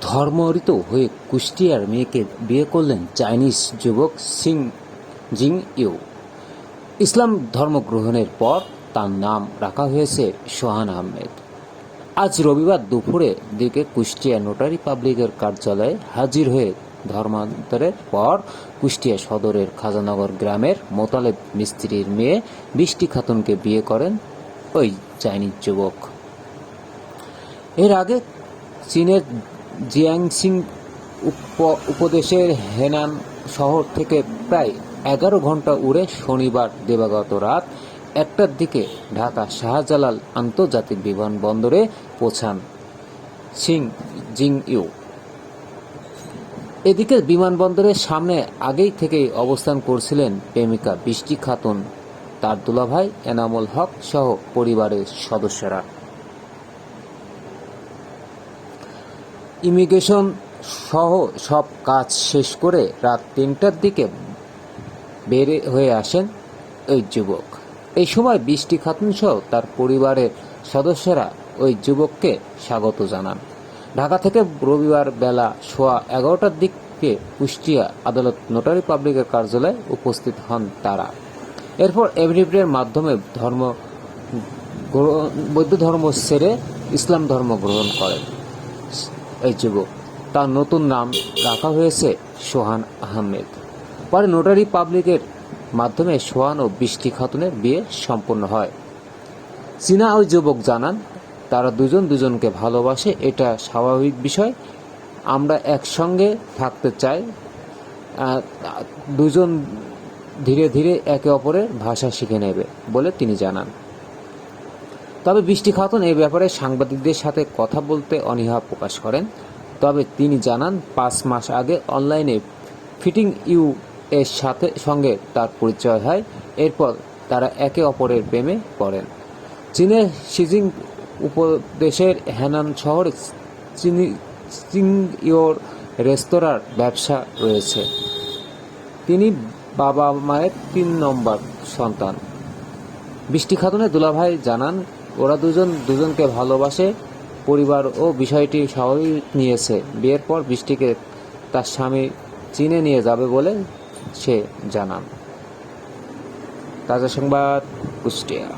ধর্মান্তরিত হয়ে কুষ্টিয়ার মেয়েকে বিয়ে করলেন চাইনিজ যুবক সিং জিং-ইউ। ইসলাম ধর্ম গ্রহণের পর তার নাম রাখা হয়েছে সোহান আহমেদ। আজ রবিবার দুপুরের দিকে কুষ্টিয়া নোটারি পাবলিকের কার্যালয়ে হাজির হয়ে ধর্মান্তরের পর কুষ্টিয়া সদরের খাজানগর গ্রামের মোতালেব মিস্ত্রির মেয়ে বৃষ্টি খাতুনকে বিয়ে করেন ওই চাইনিজ যুবক। এর আগে চীনের জিয়াংসিং উপদেশের হেনান শহর থেকে প্রায় 11 ঘন্টা উড়ে শনিবার দিবাগত রাত 1টার দিকে ঢাকা শাহজালাল আন্তর্জাতিক বিমানবন্দরে পৌঁছান সিং জিং-ইউ। এদিকে বিমানবন্দরের সামনে আগেই থেকেই অবস্থান করছিলেন প্রেমিকা বৃষ্টি খাতুন, তার দুলাভাই এনামুল হক সহ পরিবারের সদস্যরা। ইমিগ্রেশন সহ সব কাজ শেষ করে রাত 3টার দিকে বের হয়ে আসেন ওই যুবক। এই সময় বৃষ্টি খাতুন সহ তার পরিবারের সদস্যরা ওই যুবককে স্বাগত জানান। ঢাকা থেকে রবিবার বেলা 11:15টার দিকে কুষ্টিয়া আদালত নোটারি পাবলিকের কার্যালয়ে উপস্থিত হন তারা। এরপর এফিডেভিটের মাধ্যমে বৌদ্ধ ধর্ম ছেড়ে ইসলাম ধর্ম গ্রহণ করেন এই যুবক। তার নতুন নাম রাখা হয়েছে সোহান আহমেদ। পরে নোটারি পাবলিকের মাধ্যমে সোহান ও বৃষ্টি খাতুনের বিয়ে সম্পন্ন হয়। চীনা ওই যুবক জানান, তারা দুজনকে ভালোবাসে, এটা স্বাভাবিক বিষয়। আমরা একসঙ্গে থাকতে চাই। দুজন ধীরে ধীরে একে অপরের ভাষা শিখে নেবে বলে তিনি জানান। তবে বৃষ্টি খাতুন এই ব্যাপারে সাংবাদিকদের সাথে কথা বলতে অনীহা প্রকাশ করেন। তবে তিনি জানান, 5 মাস আগে অনলাইনে ফিটিং ইউ এর সঙ্গে তার পরিচয় হয়। এরপর তারা একে অপরের প্রেমে পড়েন। চীনের শিজিং উপদেশের হেনান শহরে জিং-ইউর রেস্তোরাঁর ব্যবসা রয়েছে। তিনি বাবা মায়ের 3 নম্বর সন্তান। বৃষ্টি খাতুনের দুলাভাই জানান, ওরা দুজনকে ভালোবাসে। পরিবার ও বিষয়টি স্বাভাবিক নিয়েছে। বিয়ের পর বৃষ্টিকে তার স্বামী চীনে নিয়ে যাবে বলে সে জানান। তাজা সংবাদ, কুষ্টিয়া।